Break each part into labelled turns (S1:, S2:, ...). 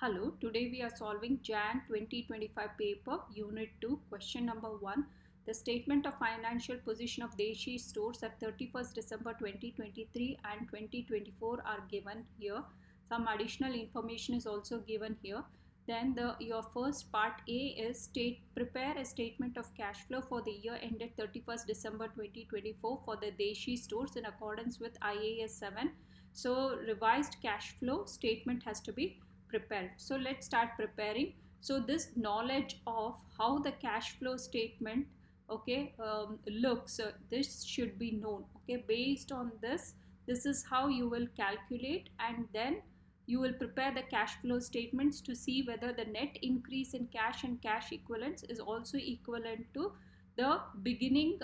S1: Hello, today we are solving Jan 2025 paper, Unit 2, question number 1. The statement of financial position of Deshi Stores at 31st December 2023 and 2024 are given here. Some additional information is also given here. Then your first part A is prepare a statement of cash flow for the year ended 31st December 2024 for the Deshi Stores in accordance with IAS 7. So revised cash flow statement has to be prepared. So let's start preparing. So this knowledge of how the cash flow statement looks, this should be known. Okay, based on this is how you will calculate, and then you will prepare the cash flow statements to see whether the net increase in cash and cash equivalents is also equivalent to the beginning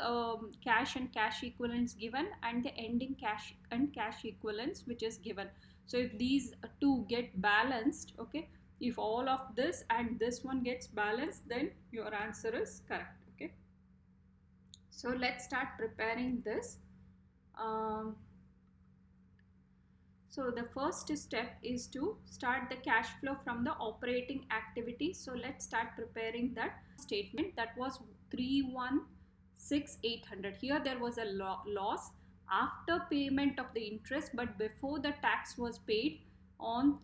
S1: cash and cash equivalents given and the ending cash and cash equivalents which is given. So if these two get balanced, okay, if all of this and this one gets balanced, then your answer is correct. Okay, so let's start preparing this. So the first step is to start the cash flow from the operating activity. So let's start preparing that statement. That was 316,800. Here there was a loss after payment of the interest, but before the tax was paid on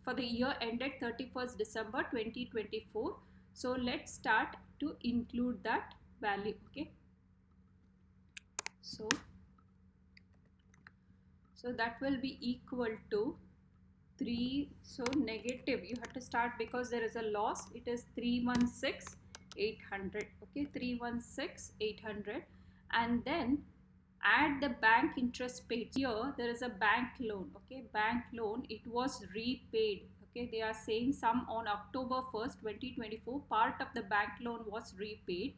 S1: for the year ended 31st December 2024. So let's start to include that value. Okay, so that will be equal to 3. So negative, you have to start because there is a loss. It is 316,800. Okay, 316,800, and then add the bank interest paid. Here there is a bank loan. Okay, bank loan, it was repaid. Okay, they are saying some on October 1st 2024 part of the bank loan was repaid,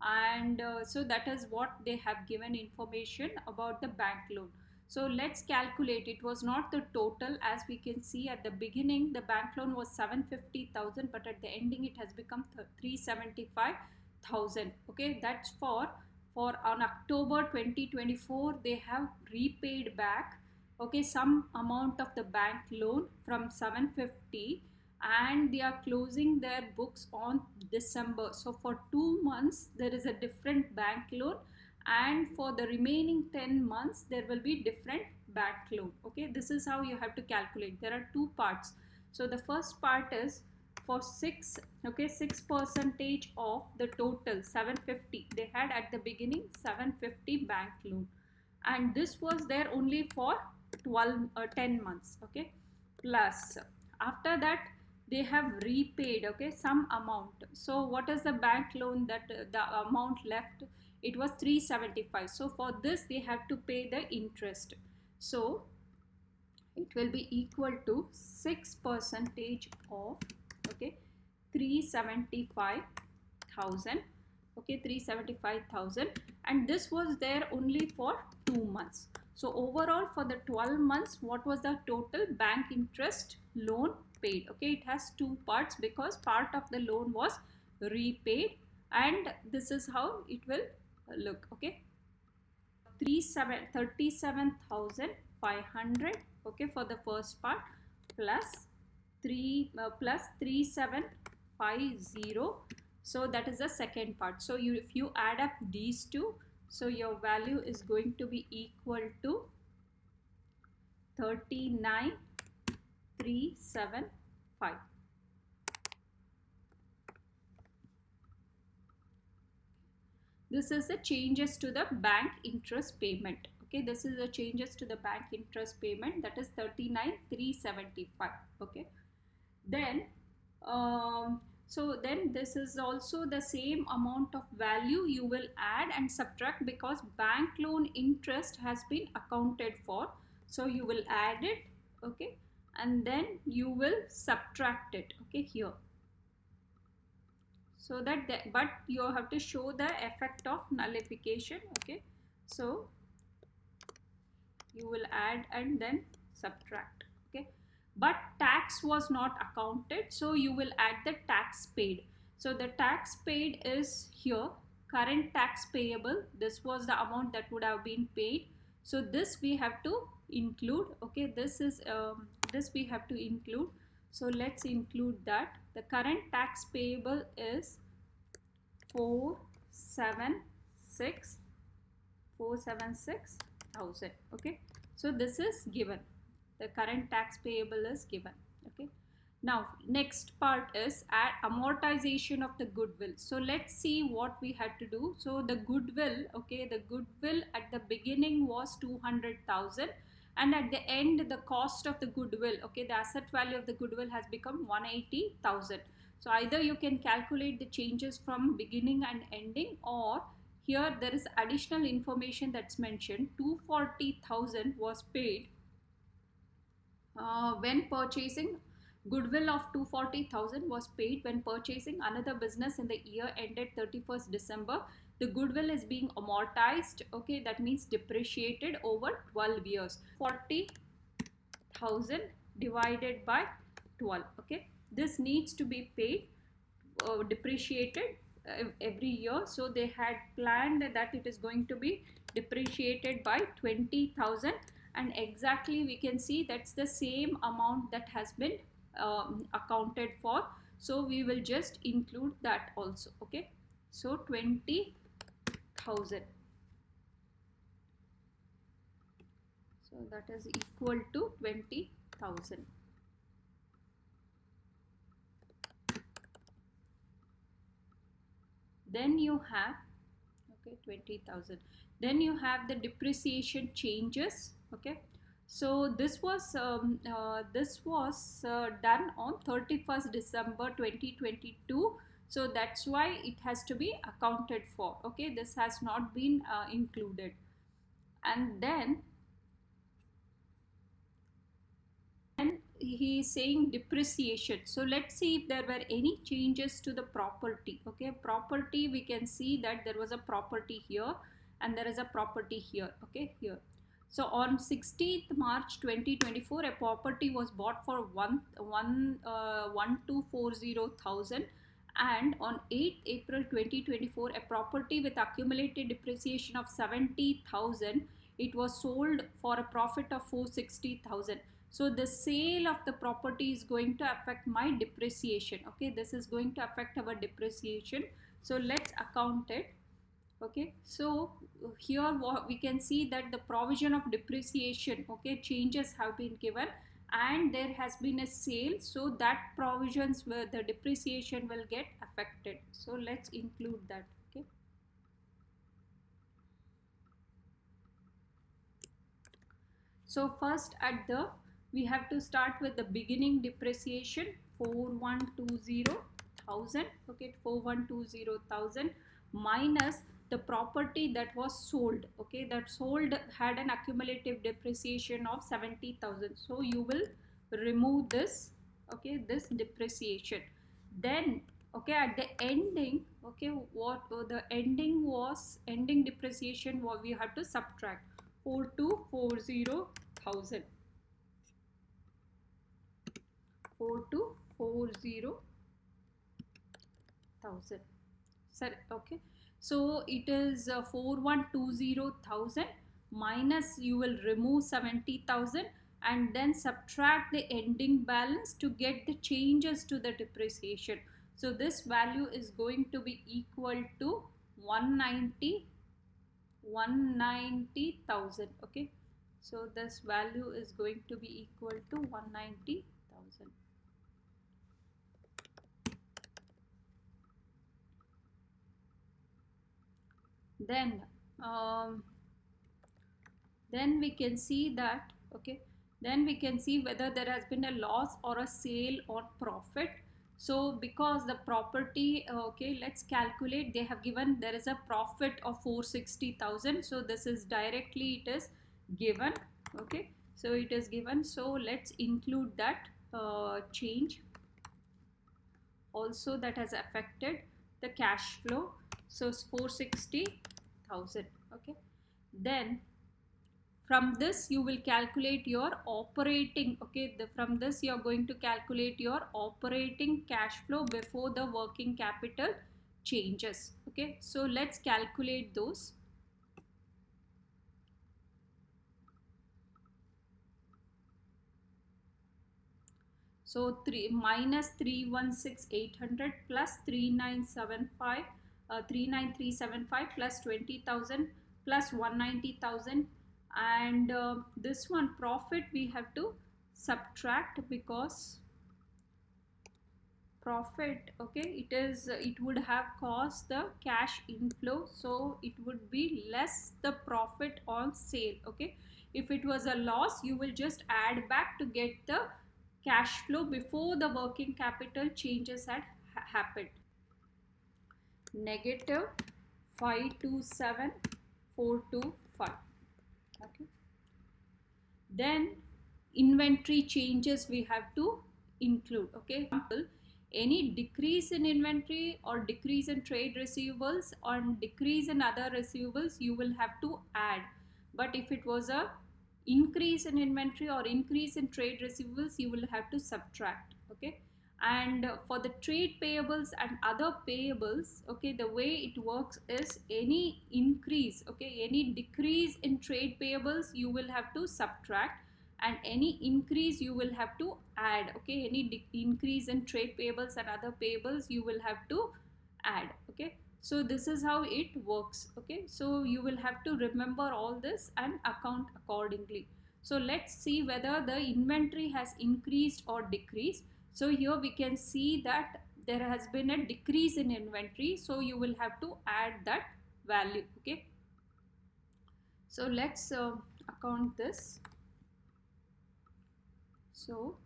S1: and so that is what they have given information about the bank loan. So let's calculate. It was not the total, as we can see at the beginning the bank loan was 750,000, but at the ending it has become 375,000. Okay, that's for on October 2024 they have repaid back, okay, some amount of the bank loan from 750, and they are closing their books on December. So for 2 months there is a different bank loan, and for the remaining 10 months there will be different bank loan. Okay, this is how you have to calculate. There are two parts. So the first part is for 6 percentage of the total 750 they had at the beginning, 750 bank loan, and this was there only for 10 months. Okay, plus after that they have repaid, okay, some amount. So what is the bank loan that the amount left? It was 375. So for this they have to pay the interest. So it will be equal to 6 percentage of, okay, 375,000. Okay, 375,000, and this was there only for 2 months. So overall for the 12 months, what was the total bank interest loan paid? Okay, it has two parts because part of the loan was repaid, and this is how it will look. Okay, 37,500, okay, for the first part, plus 3750. So that is the second part. So if you add up these two, so your value is going to be equal to 39,375. This is the changes to the bank interest payment. Okay, this is the changes to the bank interest payment, that is 39,375. Okay, then so then this is also the same amount of value you will add and subtract because bank loan interest has been accounted for. So you will add it, okay, and then you will subtract it, okay, here. So that but you have to show the effect of nullification. Okay, so you will add and then subtract. Okay, but tax was not accounted, so you will add the tax paid. So the tax paid is here, current tax payable. This was the amount that would have been paid, so this we have to include. Okay, this is this we have to include. So let's include that. The current tax payable is 476,000. Okay, so this is given. The current tax payable is given. Okay, now next part is amortization of the goodwill. So let's see what we had to do. So the goodwill, okay, the goodwill at the beginning was 200,000, and at the end the cost of the goodwill, okay, the asset value of the goodwill has become 180,000. So either you can calculate the changes from beginning and ending, or here there is additional information that's mentioned. 240,000 was paid when purchasing. Goodwill of 240,000 was paid when purchasing another business in the year ended 31st December. The goodwill is being amortized, okay, that means depreciated over 12 years. 40,000 divided by 12, okay, this needs to be paid, depreciated every year. So they had planned that it is going to be depreciated by 20,000, and exactly we can see that's the same amount that has been accounted for. So we will just include that also. Okay, so 20,000, so that is equal to 20,000. Then you have, okay, 20,000. Then you have the depreciation changes. Okay, so this was done on 31st December 2022. So that's why it has to be accounted for. Okay, this has not been included. And then he is saying depreciation. So let's see if there were any changes to the property. Okay, property, we can see that there was a property here and there is a property here. Okay, here. So on 16th March 2024, a property was bought for 1,240,000, and on 8th April 2024, a property with accumulated depreciation of 70,000, it was sold for a profit of 460,000. So the sale of the property is going to affect my depreciation. Okay, this is going to affect our depreciation. So let's account it. Okay, so here what we can see that the provision of depreciation, okay, changes have been given, and there has been a sale, so that provisions where the depreciation will get affected. So let's include that. Okay, so first at the, we have to start with the beginning depreciation, 4,120,000. Okay, 4,120,000 minus the property that was sold. Okay, that sold had an accumulative depreciation of 70,000. So you will remove this, okay, this depreciation. Then, okay, at the ending, okay, what the ending was, ending depreciation, what we have to subtract 4,240,000. 4,240,000. Sir, okay, so it is 4,120,000 minus, you will remove 70,000 and then subtract the ending balance to get the changes to the depreciation. So this value is going to be equal to 190,000. Okay, so this value is going to be equal to 190,000. Then we can see that, okay, then we can see whether there has been a loss or a sale or profit. So because the property, okay, let's calculate. They have given there is a profit of 460,000. So this is directly, it is given. Okay, so it is given. So let's include that change also that has affected the cash flow. So 460,000. Okay, then from this you will calculate your operating, okay, from this you are going to calculate your operating cash flow before the working capital changes. Okay, so let's calculate those. So 3 minus 316,800 plus 39,375 plus 20,000 plus 190,000, and this one profit we have to subtract, because profit, okay, it would have caused the cash inflow, so it would be less the profit on sale. Okay, if it was a loss, you will just add back to get the cash flow before the working capital changes had happened. Negative 527,425. Okay, then inventory changes we have to include. Okay, any decrease in inventory or decrease in trade receivables or decrease in other receivables, you will have to add. But if it was a increase in inventory or increase in trade receivables, you will have to subtract. Okay, and for the trade payables and other payables, okay, the way it works is any increase, okay, any decrease in trade payables you will have to subtract, and any increase you will have to add. Okay, any increase in trade payables and other payables you will have to add. Okay, so this is how it works. Okay, so you will have to remember all this and account accordingly. So let's see whether the inventory has increased or decreased. So here we can see that there has been a decrease in inventory, so you will have to add that value. Okay, so let's account this. So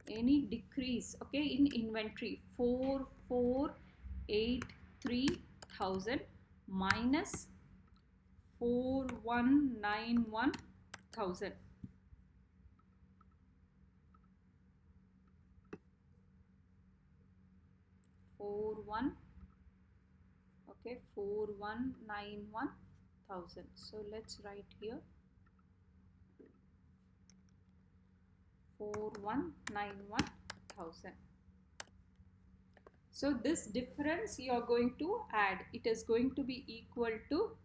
S1: any decrease, okay, in inventory, 4,483,000 minus 4,191,000. Okay, 4,191,000. So let's write here 4,191,000. So this difference you are going to add. It is going to be equal to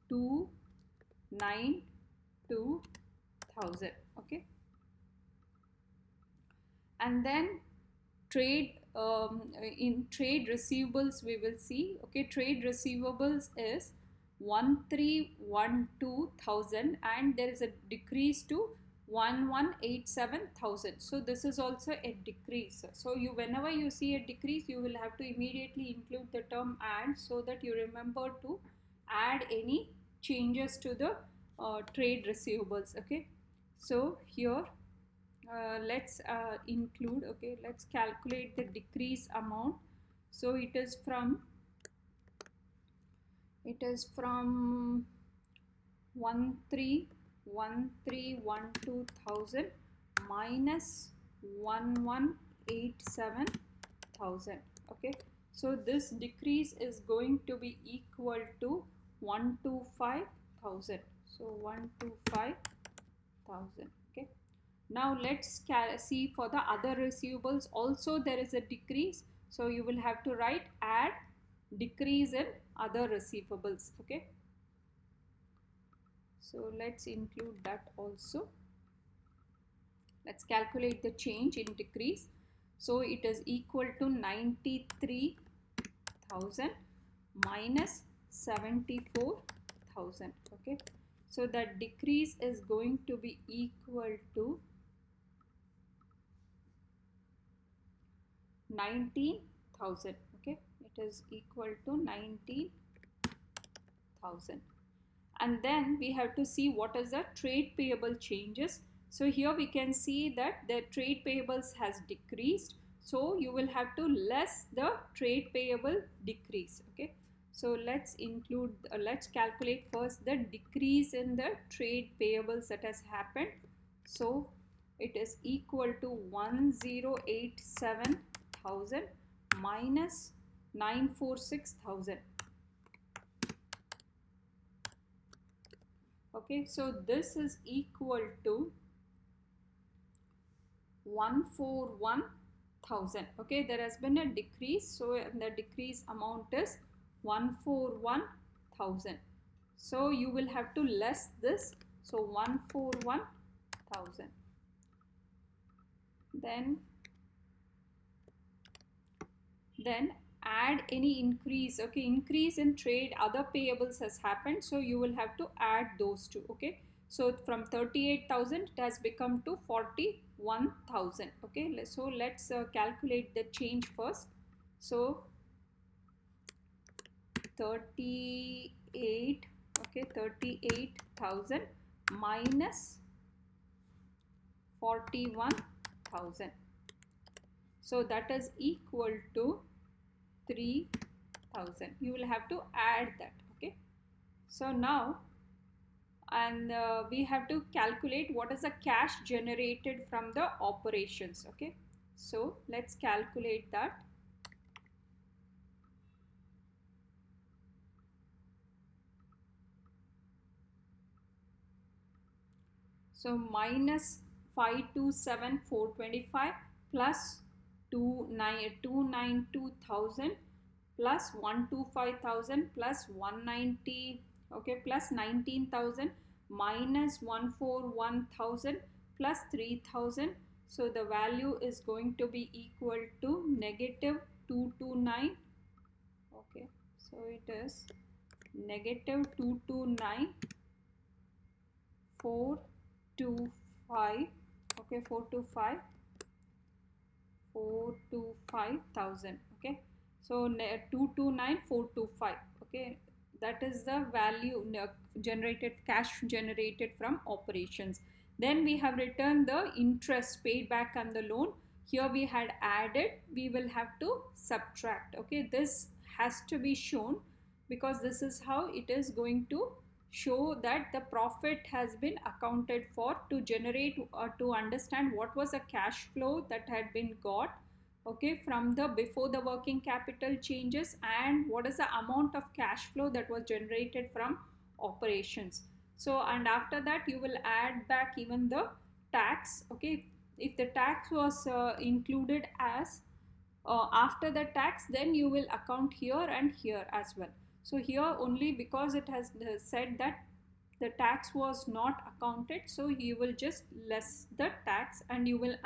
S1: 292,000. Okay, and then trade in trade receivables we will see. Okay, trade receivables is 1,312,000 and there is a decrease to 1,187,000. So this is also a decrease. So you, whenever you see a decrease, you will have to immediately include the term add, so that you remember to add any changes to the trade receivables. Okay, so here let's include, okay, let's calculate the decrease amount. So it is from 1312,000 minus 1187,000. Okay, so this decrease is going to be equal to 125,000. So 125,000. Okay, now let's see for the other receivables also there is a decrease. So you will have to write add decrease in other receivables. Okay, so let's include that also. Let's calculate the change in decrease. So it is equal to 93,000 minus 74,000. Okay, so that decrease is going to be equal to 19,000. Okay, it is equal to 19,000. And then we have to see what is the trade payable changes. So here we can see that the trade payables has decreased, so you will have to less the trade payable decrease. Okay, so let's include let's calculate first the decrease in the trade payables that has happened. So it is equal to 1,087,000 minus 946,000. Okay, so this is equal to 141,000. Okay, there has been a decrease, so the decrease amount is 141,000. So you will have to less this, so 141,000. then add any increase. Okay, increase in trade other payables has happened, so you will have to add those two. Okay, so from 38,000 it has become to 41,000. Okay, so let's calculate the change first. So 38, okay, 38,000 minus 41,000, so that is equal to 3,000. You will have to add that. Okay, so now we have to calculate what is the cash generated from the operations. Okay, so let's calculate that. So minus 527,425 plus 292,000 plus 125,000 plus 190, okay, plus 19,000 minus 141,000 plus 3,000. So the value is going to be equal to negative 229. Okay, so it is negative 229 425. Okay, 425,000. Okay, so 229,425. Okay, that is the value generated, cash generated from operations. Then we have returned the interest paid back on the loan. Here we had added, we will have to subtract. Okay, this has to be shown because this is how it is going to show that the profit has been accounted for, to generate or to understand what was the cash flow that had been got, okay, from the before the working capital changes, and what is the amount of cash flow that was generated from operations. So and after that you will add back even the tax. Okay, if the tax was included as after the tax, then you will account here and here as well. So here only because it has said that the tax was not accounted, so you will just less the tax and you will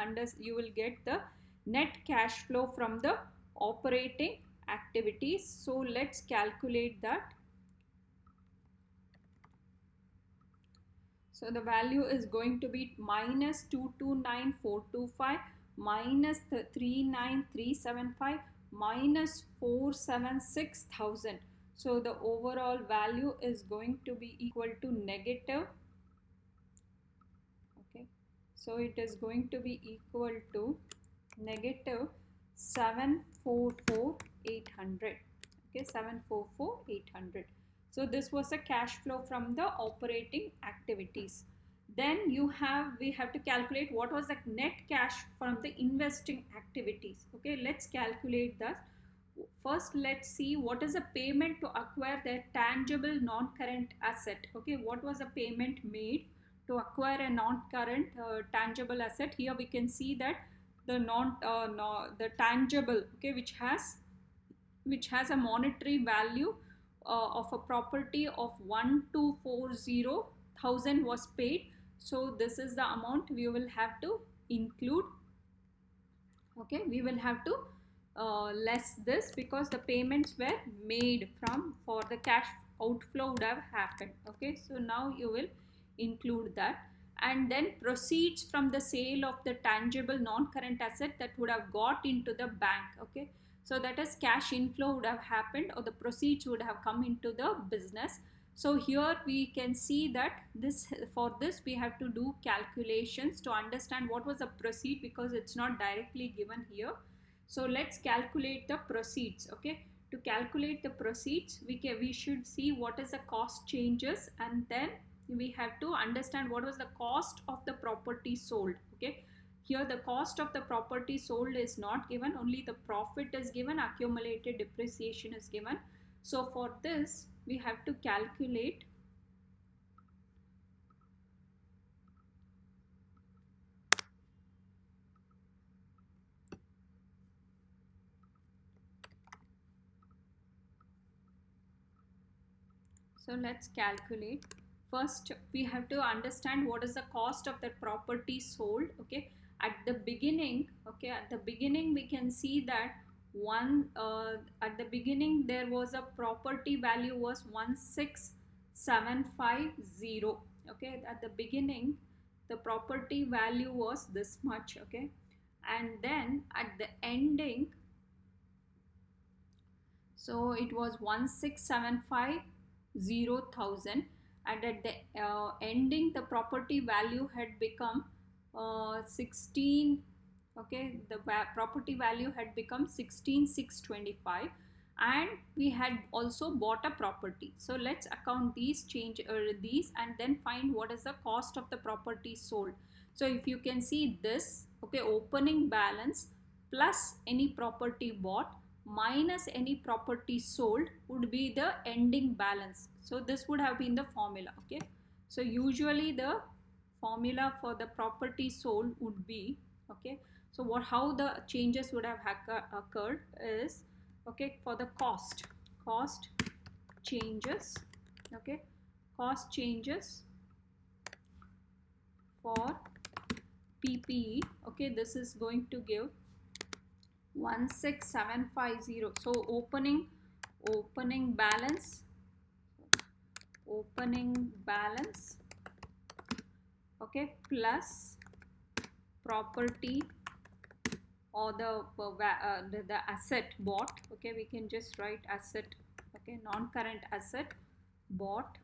S1: get the net cash flow from the operating activities. So let's calculate that. So the value is going to be minus 229,425 minus 39375 minus 476,000. So the overall value is going to be equal to negative. Okay, so it is going to be equal to negative 744,800. Okay, 744,800. So this was a cash flow from the operating activities. Then we have to calculate what was the net cash from the investing activities. Okay, let's calculate that. First, let's see what is a payment to acquire the tangible non-current asset. Okay, what was the payment made to acquire a non-current tangible asset? Here we can see that the the tangible, okay, which has a monetary value of a property of 1,240,000 was paid. So this is the amount we will have to include. Okay, we will have to less this because the payments were made for the cash outflow would have happened. Okay, so now you will include that. And then proceeds from the sale of the tangible non-current asset that would have got into the bank. Okay, so that is cash inflow would have happened, or the proceeds would have come into the business. So here we can see that for this we have to do calculations to understand what was the proceed, because it's not directly given here. So let's calculate the proceeds. Okay, to calculate the proceeds we should see what is the cost changes, and then we have to understand what was the cost of the property sold. Okay, here the cost of the property sold is not given, only the profit is given, accumulated depreciation is given. So for this we have to calculate So let's calculate. First, we have to understand what is the cost of that property sold. Okay, At the beginning, okay, at the beginning we can see that at the beginning there was a property value was 16750. Okay, at the beginning the property value was this much. Okay, and then at the ending, so it was 16750,000, and at the ending the property value had become 16. Okay, the property value had become 16,625, and we had also bought a property. So let's account these these and then find what is the cost of the property sold. So if you can see this, okay, opening balance plus any property bought minus any property sold would be the ending balance. So this would have been the formula. Okay, so usually the formula for the property sold would be, okay, so how the changes would have occurred is, okay, for the cost changes, okay, cost changes for PPE, okay, this is going to give 16750. So opening balance, okay, plus property or the asset bought. Okay, we can just write asset, okay, non-current asset bought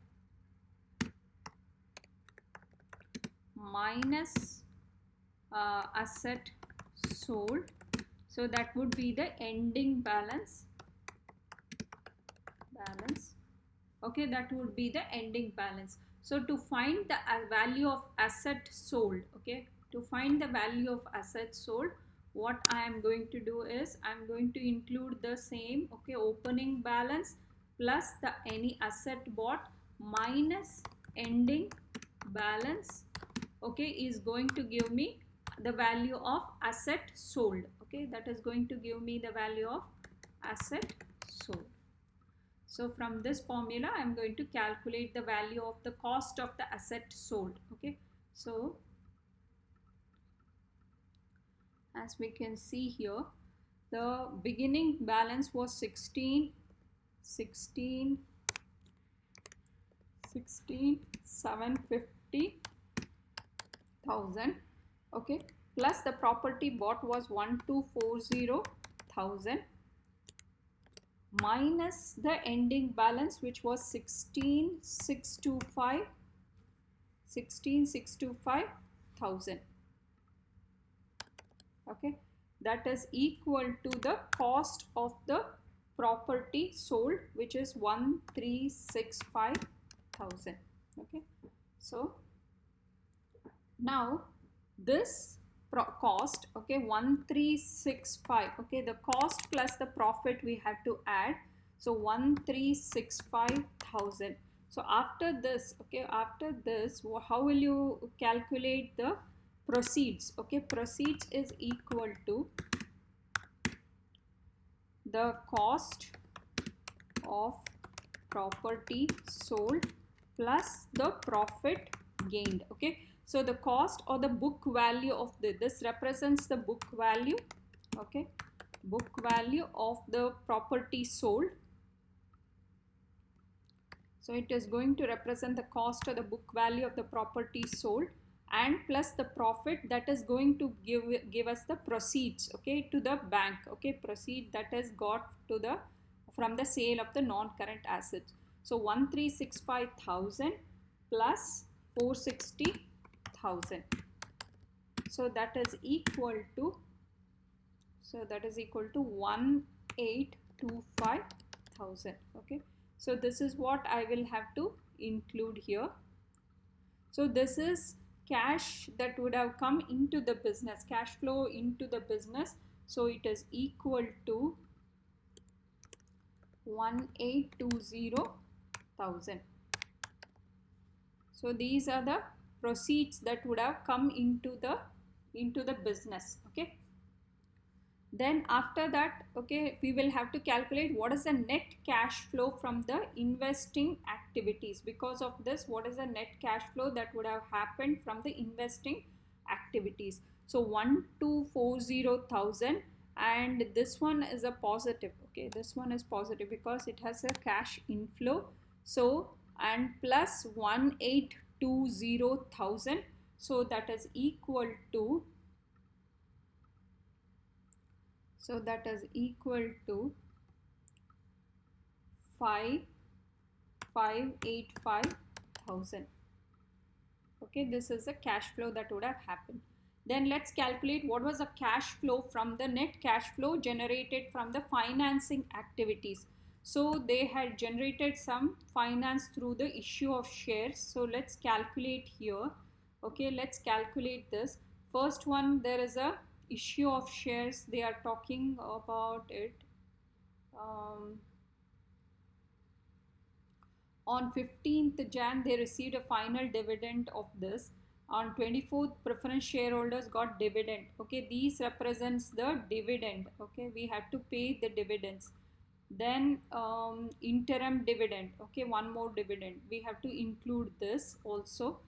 S1: minus asset sold. So that would be the ending balance. Okay, that would be the ending balance. So to find the value of asset sold, okay, to find the value of asset sold, what I am going to do is I am going to include the same, okay, opening balance plus the any asset bought minus ending balance, okay, is going to give me the value of asset sold. Okay, that is going to give me the value of asset sold. So from this formula I am going to calculate the value of the cost of the asset sold. Okay, so as we can see here, the beginning balance was 16,750,000, okay, plus the property bought was 1240,000 minus the ending balance, which was 16,625,000. Okay, that is equal to the cost of the property sold, which is 1365,000. Okay, so now this cost, okay, 1365, okay, the cost plus the profit we have to add, so 1365,000. So after this, okay, after this, how will you calculate the proceeds? Okay, proceeds is equal to the cost of property sold plus the profit gained. Okay, so the cost or the book value of this represents the book value, okay, book value of the property sold. So it is going to represent the cost or the book value of the property sold, and plus the profit that is going to give us the proceeds, okay, to the bank, okay, proceed that is got to the from the sale of the non-current assets. So 1365,000 plus 460,000. So that is equal to 1825,000. Okay, so this is what I will have to include here. So this is cash that would have come into the business, cash flow into the business. So it is equal to 1820,000. So these are the proceeds that would have come into the business. Okay, then after that, okay, we will have to calculate what is the net cash flow from the investing activities. Because of this, what is the net cash flow that would have happened from the investing activities? So 1,240,000, and this one is a positive. Okay, this one is positive because it has a cash inflow. So and plus 1,820,000, so that is equal to, so that is equal to 5,585,000. Okay, this is the cash flow that would have happened. Then let's calculate what was the cash flow from the net cash flow generated from the financing activities. So they had generated some finance through the issue of shares. So let's calculate here. Okay, let's calculate this. First one, there is a issue of shares. They are talking about it. On 15th Jan, they received a final dividend of this. On 24th, preference shareholders got dividend. Okay, these represents the dividend. Okay, we have to pay the dividends. Then interim dividend. Okay, one more dividend. We have to include this also.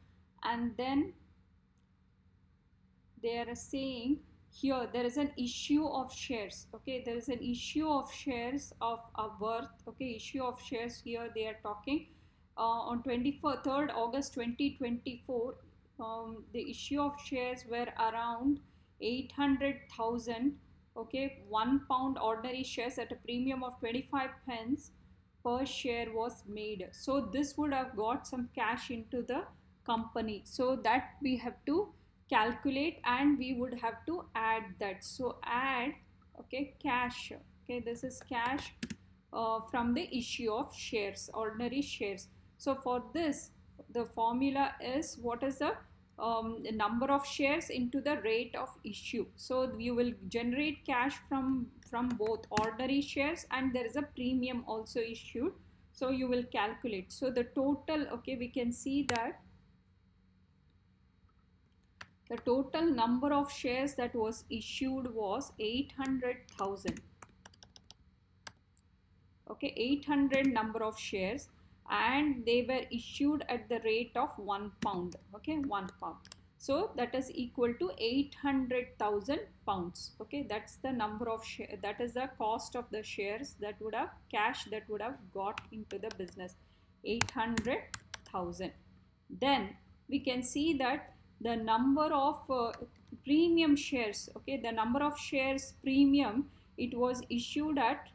S1: And then they are saying here there is an issue of shares. Okay, there is an issue of shares of a worth. Okay, issue of shares here they are talking on 23rd August 2024. The issue of shares were around 800,000. Okay, £1 ordinary shares at a premium of 25 pence per share was made. So this would have got some cash into the company. So that we have to calculate, and we would have to add that. So add, okay, cash. Okay, this is cash from the issue of shares, ordinary shares. So for this, the formula is what is the number of shares into the rate of issue. So you will generate cash from both ordinary shares, and there is a premium also issued. So you will calculate. So the total, okay, we can see that the total number of shares that was issued was 800,000. Okay, 800 number of shares, and they were issued at the rate of £1. Okay, £1. So that is equal to 800,000 pounds. Okay, that's the number of share, that is the cost of the shares that would have cash that would have got into the business, 800,000. Then we can see that the number of premium shares, okay, the number of shares premium, it was issued at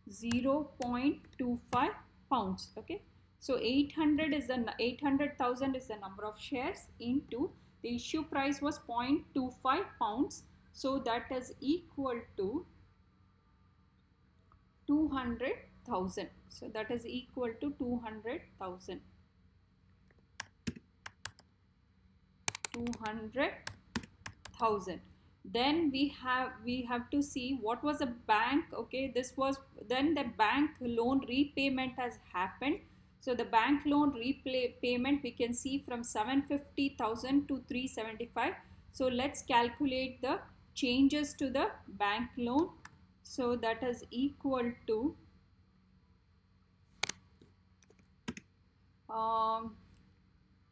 S1: 0.25 pounds. Okay, so 800,000 is the number of shares into the issue price was 0.25 pounds. So that is equal to 200,000. So that is equal to 200,000. 200,000. Then we have to see what was the bank. Okay, this was then the bank loan repayment has happened. So the bank loan repayment we can see from 750,000 to 375. So let's calculate the changes to the bank loan. So that is equal to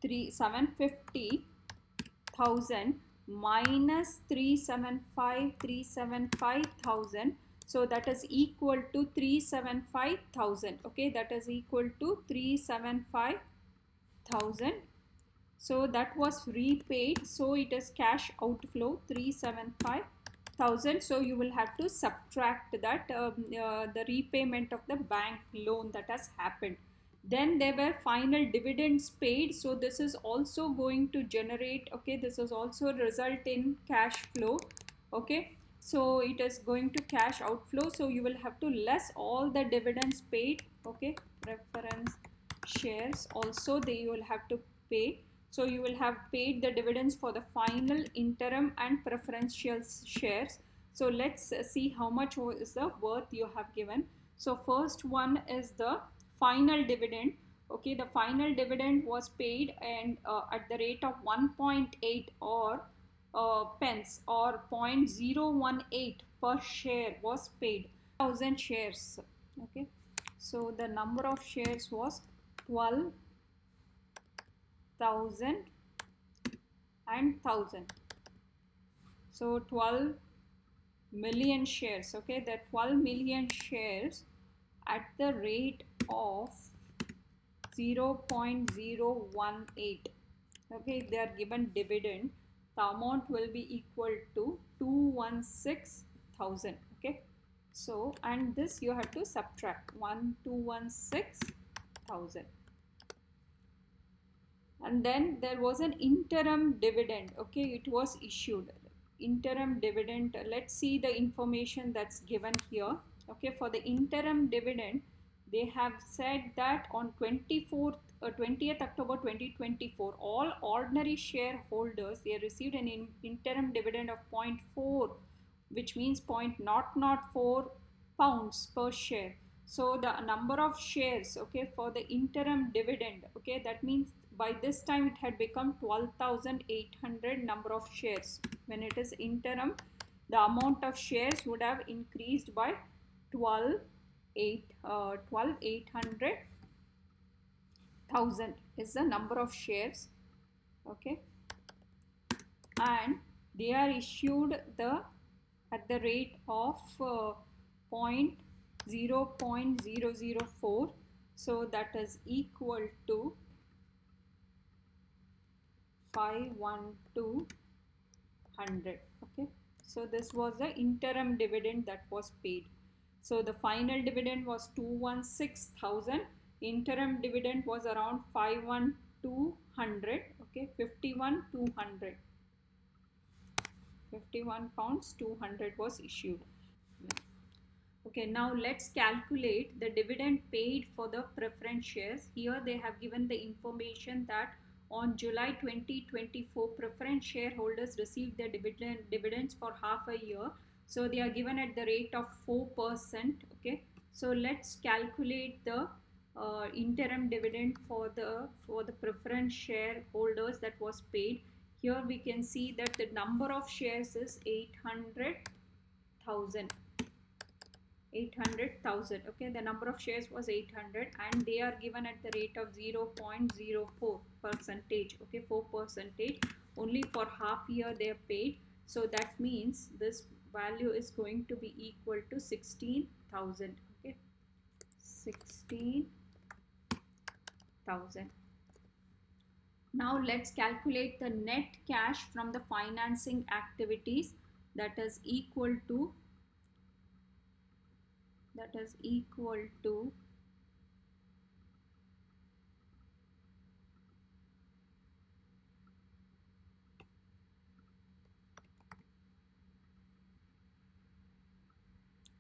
S1: 750,000 minus 375,000. So that is equal to 375,000. Okay, that is equal to 375,000. So that was repaid. So it is cash outflow 375,000. So you will have to subtract that the repayment of the bank loan that has happened. Then there were final dividends paid. So this is also going to generate, okay, this is also result in cash flow. Okay, so it is going to cash outflow. So you will have to less all the dividends paid. Okay, preference shares also you will have to pay. So you will have paid the dividends for the final, interim and preferential shares. So let's see how much is the worth you have given. So first one is the final dividend. Okay, the final dividend was paid, and at the rate of 1.8 or pence or 0.018 per share was paid. 1,000 shares. Okay, so the number of shares was 12,000 and 1,000. So 12 million shares. Okay, the 12 million shares at the rate of 0.018. Okay, they are given dividend. The amount will be equal to 216,000. Okay, so and this you have to subtract 216,000. And then there was an interim dividend. Okay, it was issued interim dividend. Let's see the information that's given here. Okay, for the interim dividend they have said that on 20th October 2024 all ordinary shareholders they received an interim dividend of zero point 0.4, which means 0.004 pounds per share. So the number of shares, okay, for the interim dividend, okay, that means by this time it had become 12,800 number of shares. When it is interim, the amount of shares would have increased by 12,800,000 is the number of shares. Okay, and they are issued at the rate of 0.004, so that is equal to 51200. Okay, so this was the interim dividend that was paid. So the final dividend was 216,000, interim dividend was around 51200. Okay, 51,200, 51 pounds 200 was issued. Okay, now let's calculate the dividend paid for the preference shares. Here they have given the information that on July 2024 preference shareholders received their dividends for half a year. So they are given at the rate of 4%. Okay, so let's calculate the interim dividend for the preference shareholders that was paid. Here we can see that the number of shares is 800,000. 800,000. Okay, the number of shares was 800 and they are given at the rate of 0.04 percentage. Okay, 4%. Only for half year they are paid. So that means this value is going to be equal to 16,000. Okay, 16,000. Now let's calculate the net cash from the financing activities, that is equal to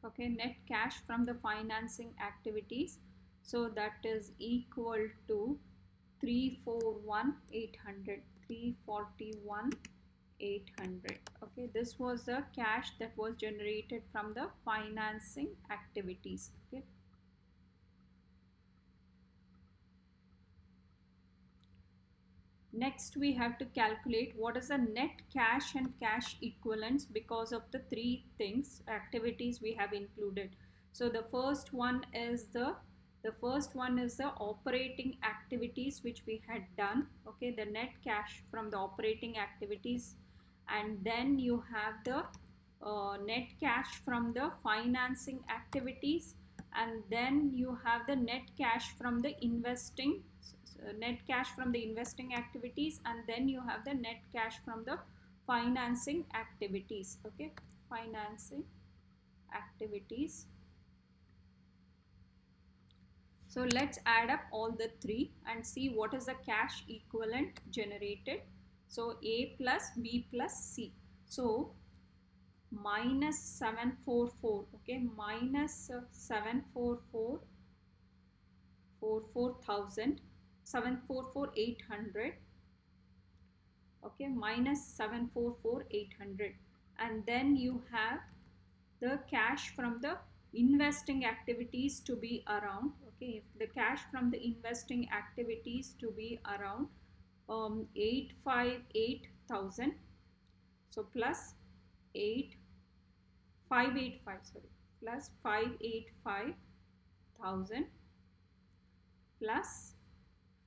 S1: okay, net cash from the financing activities, so that is equal to 341,800. 341,800. Okay, this was the cash that was generated from the financing activities. Okay, next we have to calculate what is the net cash and cash equivalents because of the three things activities we have included. So the first one is the operating activities which we had done. Okay, the net cash from the operating activities, and then you have the net cash from the financing activities, and then you have the net cash from the investing activities, and then you have the net cash from the financing activities. Okay, financing activities. So let's add up all the three and see what is the cash equivalent generated. So A plus B plus C. So minus 744. Okay, minus 744,800. Okay, minus 744,800, and then you have the cash from the investing activities to be around. Okay, the cash from the investing activities to be around 858,000. So plus 8585, sorry, plus 585,000 plus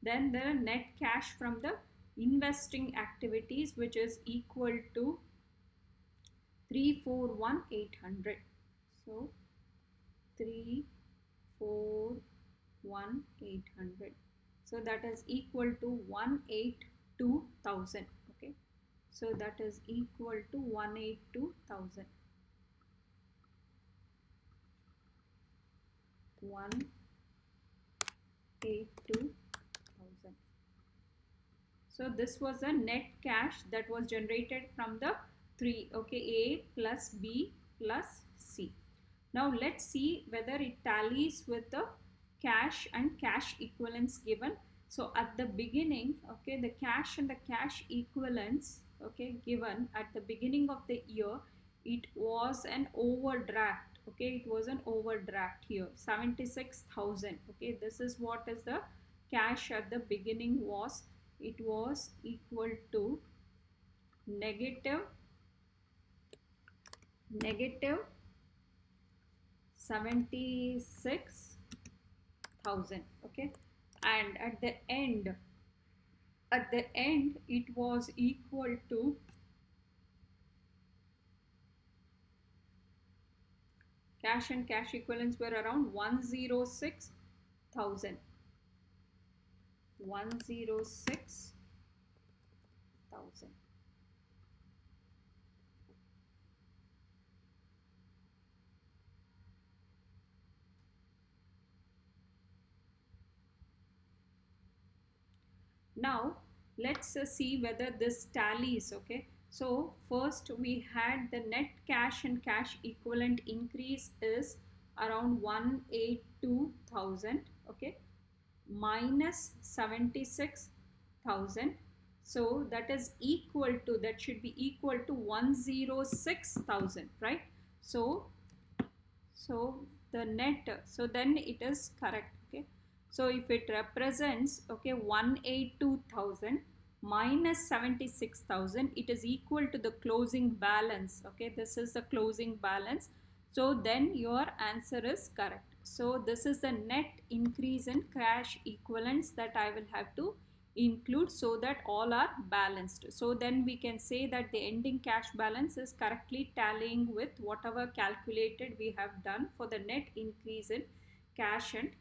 S1: then the net cash from the investing activities, which is equal to 341,800. So 341,800. So that is equal to 182,000. Okay. So that is equal to 182,000. 182,000. So this was a net cash that was generated from the three. Okay, A plus B plus C. Now let's see whether it tallies with the cash and cash equivalents given. So at the beginning, okay, the cash and the cash equivalents, okay, given at the beginning of the year, it was an overdraft. Okay, it was an overdraft here, 76,000. Okay, this is what is the cash at the beginning was. It was equal to negative 76,000. Okay, and at the end it was equal to cash and cash equivalents were around 106,000. 106,000. Now let's see whether this tallies. Okay, so first we had the net cash and cash equivalent increase is around 182,000. Okay, minus 76,000. So that is equal to, that should be equal to 106,000, right? So the net, so then it is correct. Okay, so if it represents, okay, 182,000 minus 76,000, it is equal to the closing balance. Okay, this is the closing balance. So then your answer is correct. So this is the net increase in cash equivalents that I will have to include so that all are balanced. So then we can say that the ending cash balance is correctly tallying with whatever calculated we have done for the net increase in cash and